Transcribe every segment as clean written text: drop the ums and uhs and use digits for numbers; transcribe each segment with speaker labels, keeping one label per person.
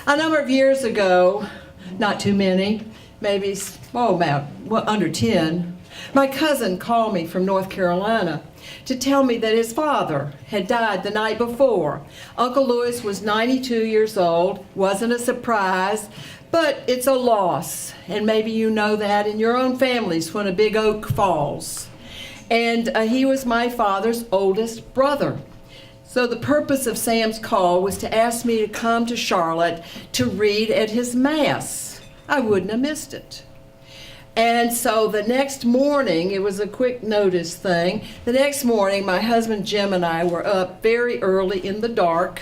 Speaker 1: A number of years ago, not too many, maybe, under 10, my cousin called me from North Carolina to tell me that his father had died the night before. Uncle Louis was 92 years old, wasn't a surprise, but it's a loss. And maybe you know that in your own families when a big oak falls. And he was my father's oldest brother. So the purpose of Sam's call was to ask me to come to Charlotte to read at his Mass. I wouldn't have missed it. And so the next morning, it was a quick notice thing, the next morning my husband Jim and I were up very early in the dark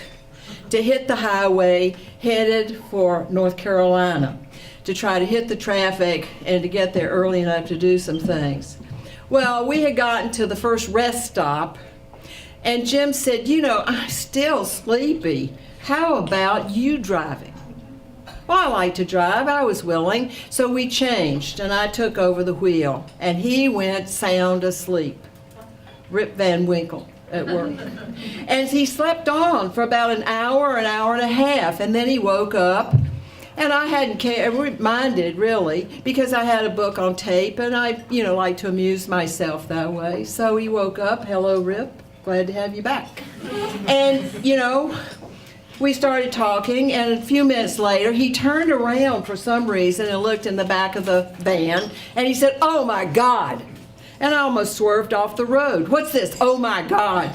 Speaker 1: to hit the highway headed for North Carolina to try to hit the traffic and to get there early enough to do some things. Well, we had gotten to the first rest stop, and Jim said, "You know, I'm still sleepy. How about you driving?" Well, I like to drive. I was willing. So we changed, and I took over the wheel, and he went sound asleep. Rip Van Winkle at work. And he slept on for about an hour and a half, and then he woke up, and I hadn't minded, really, because I had a book on tape, and I, like to amuse myself that way. So he woke up, "Hello, Rip. Glad to have you back." And, we started talking, and a few minutes later, he turned around for some reason and looked in the back of the van, and he said, "Oh my God." And I almost swerved off the road. "What's this? Oh my God.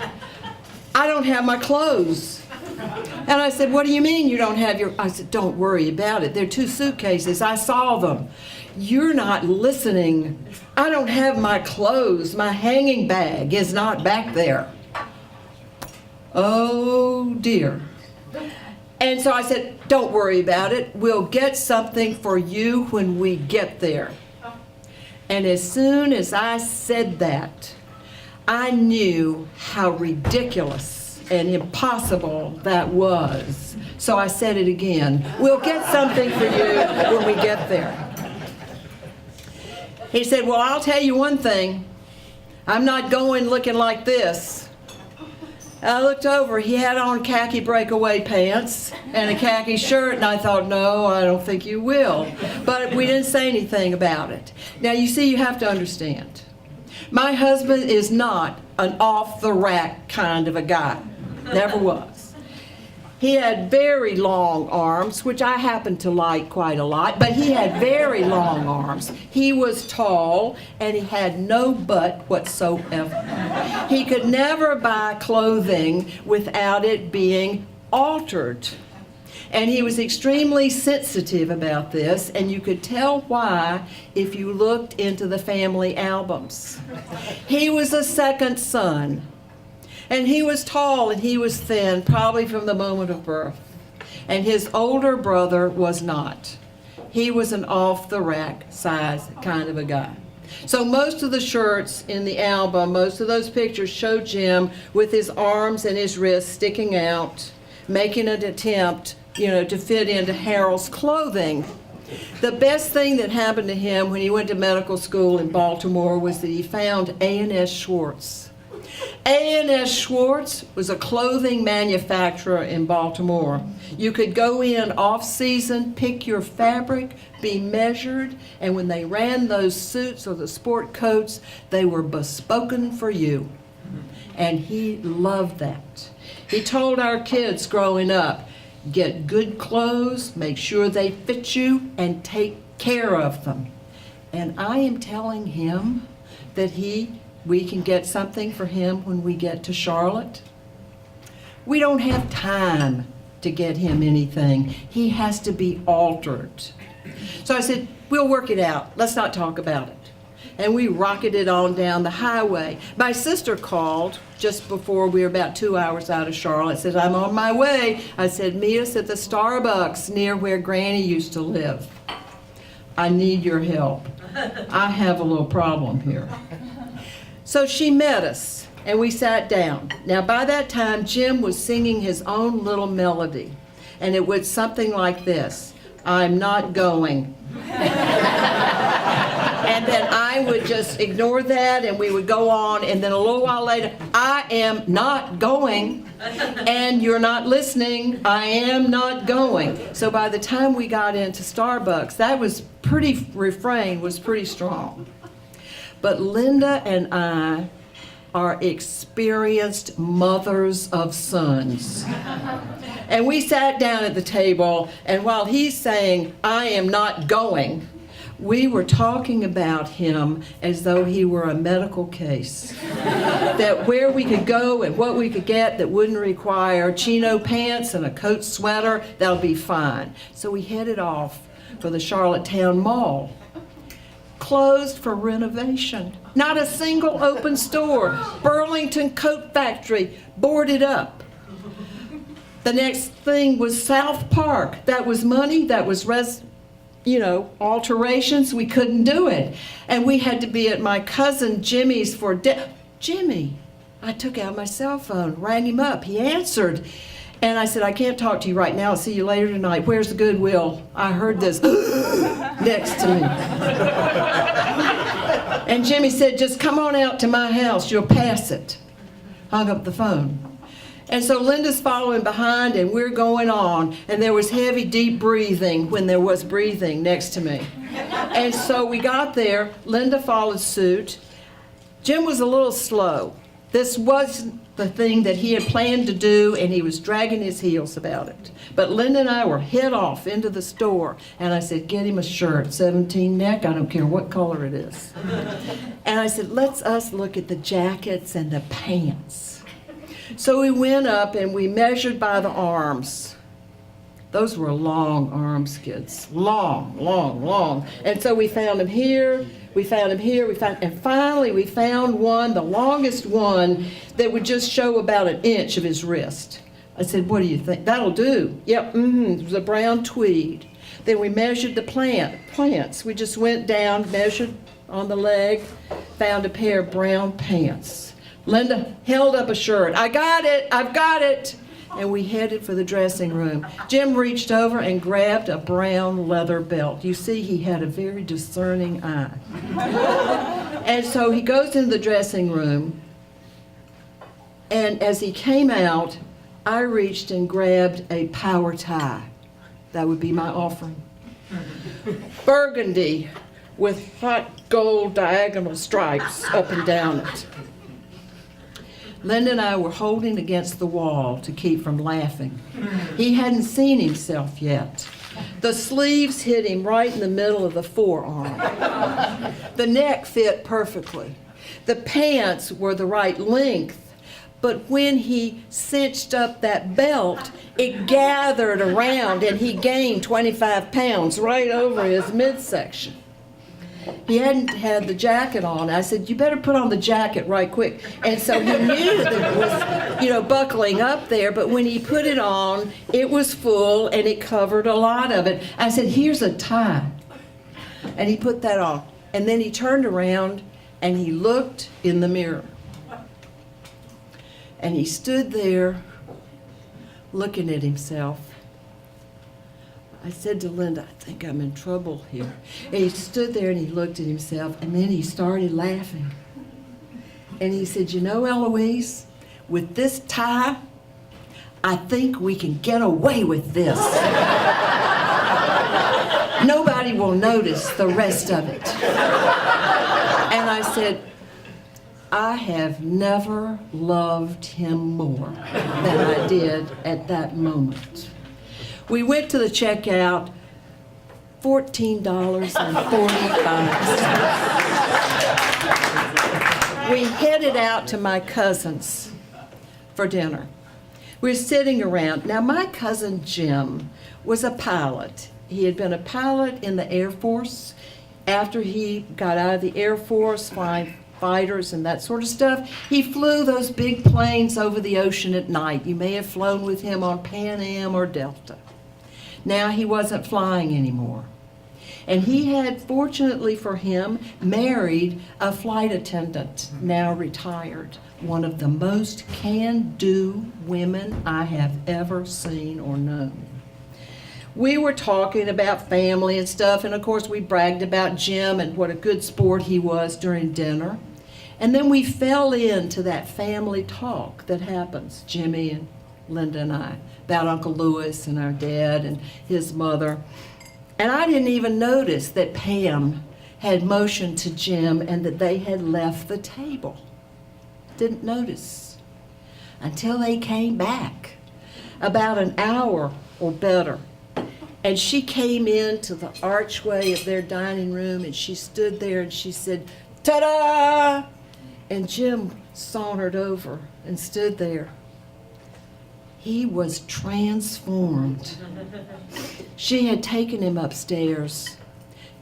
Speaker 1: I don't have my clothes." And I said, "What do you mean you don't have your..." I said, "Don't worry about it. They're 2 suitcases. I saw them." "You're not listening. I don't have my clothes. My hanging bag is not back there." Oh dear. And so I said, "Don't worry about it. We'll get something for you when we get there." And as soon as I said that, I knew how ridiculous and impossible that was. So I said it again. "We'll get something for you when we get there." He said, "Well, I'll tell you one thing. I'm not going looking like this." I looked over. He had on khaki breakaway pants and a khaki shirt, and I thought, "No, I don't think you will." But we didn't say anything about it. Now, you see, you have to understand. My husband is not an off-the-rack kind of a guy. Never was. He had very long arms, which I happen to like quite a lot, but he had very long arms. He was tall, and he had no butt whatsoever. He could never buy clothing without it being altered. And he was extremely sensitive about this, and you could tell why if you looked into the family albums. He was a second son. And he was tall and he was thin, probably from the moment of birth. And his older brother was not. He was an off-the-rack size kind of a guy. So most of the shirts in the album, most of those pictures show Jim with his arms and his wrists sticking out, making an attempt, to fit into Harold's clothing. The best thing that happened to him when he went to medical school in Baltimore was that he found A&S Schwartz. A&S Schwartz was a clothing manufacturer in Baltimore. You could go in off-season, pick your fabric, be measured, and when they ran those suits or the sport coats, they were bespoken for you. And he loved that. He told our kids growing up, get good clothes, make sure they fit you, and take care of them. And I am telling him that we can get something for him when we get to Charlotte. We don't have time to get him anything. He has to be altered. So I said, "We'll work it out. Let's not talk about it." And we rocketed on down the highway. My sister called just before we were about 2 hours out of Charlotte, said, "I'm on my way." I said, "Meet us at the Starbucks near where Granny used to live. I need your help. I have a little problem here." So she met us, and we sat down. Now, by that time, Jim was singing his own little melody, and it was something like this: "I'm not going." And then I would just ignore that, and we would go on, and then a little while later, I am not going, and you're not listening, I am not going. So by the time we got into Starbucks, that was refrain was pretty strong. But Linda and I are experienced mothers of sons. And we sat down at the table, and while he's saying, I am not going, we were talking about him as though he were a medical case. That where we could go and what we could get that wouldn't require chino pants and a coat sweater, that'll be fine. So we headed off for the Charlottetown Mall. Closed for renovation. Not a single open store. Burlington Coat Factory boarded up. The next thing was South Park. That was money, that was alterations. We couldn't do it. And we had to be at my cousin Jimmy's for Jimmy. I took out my cell phone, rang him up. He answered. And I said, I can't talk to you right now. I'll see you later tonight. Where's the Goodwill? I heard this next to me. And Jimmy said, just come on out to my house. You'll pass it. Hung up the phone. And so Linda's following behind, and we're going on. And there was heavy, deep breathing when there was breathing next to me. And so we got there. Linda followed suit. Jim was a little slow. This was the thing that he had planned to do, and he was dragging his heels about it. But Linda and I were head off into the store, and I said, get him a shirt, 17 neck, I don't care what color it is. And I said, let's us look at the jackets and the pants. So we went up and we measured by the arms. Those were long arms, kids. Long, long, long. And so we found him here. We found him here, and finally we found one, the longest one, that would just show about an inch of his wrist. I said, what do you think? That'll do. Yep, it was a brown tweed. Then we measured the plants. We just went down, measured on the leg, found a pair of brown pants. Linda held up a shirt. I got it, I've got it. And we headed for the dressing room. Jim reached over and grabbed a brown leather belt. You see, he had a very discerning eye. And so he goes into the dressing room, and as he came out, I reached and grabbed a power tie. That would be my offering. Burgundy with hot gold diagonal stripes up and down it. Linda and I were holding against the wall to keep from laughing. He hadn't seen himself yet. The sleeves hit him right in the middle of the forearm. The neck fit perfectly. The pants were the right length, but when he cinched up that belt, it gathered around and he gained 25 pounds right over his midsection. He hadn't had the jacket on. I said, you better put on the jacket right quick. And so he knew that it was, buckling up there, but when he put it on, it was full and it covered a lot of it. I said, here's a tie. And he put that on. And then he turned around and he looked in the mirror. And he stood there looking at himself. I said to Linda, I think I'm in trouble here. And he stood there and he looked at himself, and then he started laughing. And he said, Ellouise, with this tie, I think we can get away with this. Nobody will notice the rest of it. And I said, I have never loved him more than I did at that moment. We went to the checkout, $14.45. We headed out to my cousin's for dinner. We were sitting around. Now, my cousin Jim was a pilot. He had been a pilot in the Air Force. After he got out of the Air Force, flying fighters and that sort of stuff, he flew those big planes over the ocean at night. You may have flown with him on Pan Am or Delta. Now he wasn't flying anymore. And he had, fortunately for him, married a flight attendant, now retired. One of the most can-do women I have ever seen or known. we were talking about family and stuff, and of course we bragged about Jim and what a good sport he was during dinner. And then we fell into that family talk that happens, Jimmy and Linda and I, about Uncle Lewis and our dad and his mother. And I didn't even notice that Pam had motioned to Jim and that they had left the table. Didn't notice until they came back about an hour or better. And she came into the archway of their dining room and she stood there and she said, "Ta-da!" And Jim sauntered over and stood there. He was transformed. She had taken him upstairs,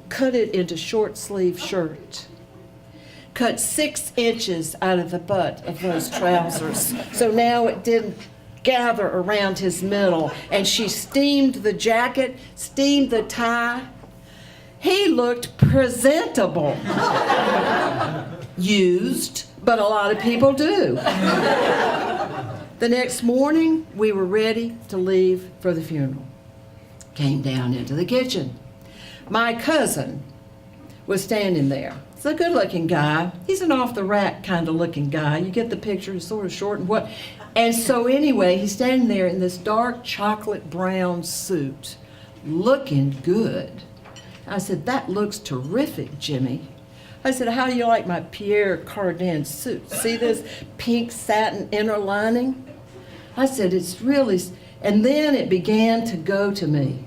Speaker 1: cut it into short-sleeve shirt, cut 6 inches out of the butt of those trousers, so now it didn't gather around his middle, and she steamed the jacket, steamed the tie. He looked presentable. Used, but a lot of people do. The next morning, we were ready to leave for the funeral. Came down into the kitchen. My cousin was standing there. He's a good-looking guy. He's an off-the-rack kind of looking guy. You get the picture, he's sort of short and what. And so anyway, he's standing there in this dark chocolate brown suit, looking good. I said, "That looks terrific, Jimmy." I said, "How do you like my Pierre Cardin suit? See this pink satin inner lining?" I said, "It's really," and then it began to go to me.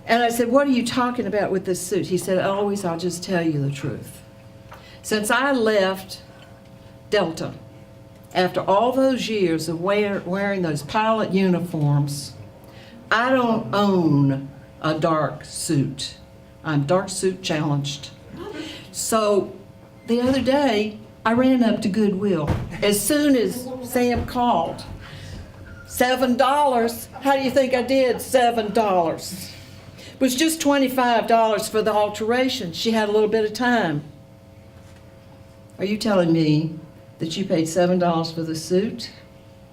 Speaker 1: And I said, "What are you talking about with this suit?" He said, "Ellouise, I'll just tell you the truth. Since I left Delta, after all those years of wearing those pilot uniforms, I don't own a dark suit. I'm dark suit challenged. So the other day, I ran up to Goodwill. As soon as Sam called, $7. How do you think I did $7? It was just $25 for the alteration. She had a little bit of time. Are you telling me that you paid $7 for the suit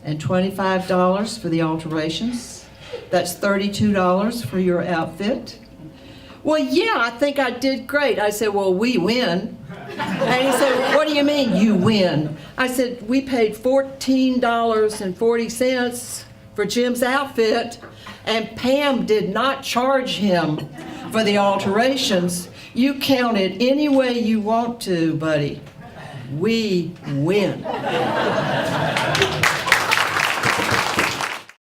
Speaker 1: and $25 for the alterations? That's $32 for your outfit? Well, yeah, I think I did great. I said, "Well, we win." And he said, "What do you mean you win?" I said, "We paid $14.40 for Jim's outfit, and Pam did not charge him for the alterations. You count it any way you want to, buddy. We win."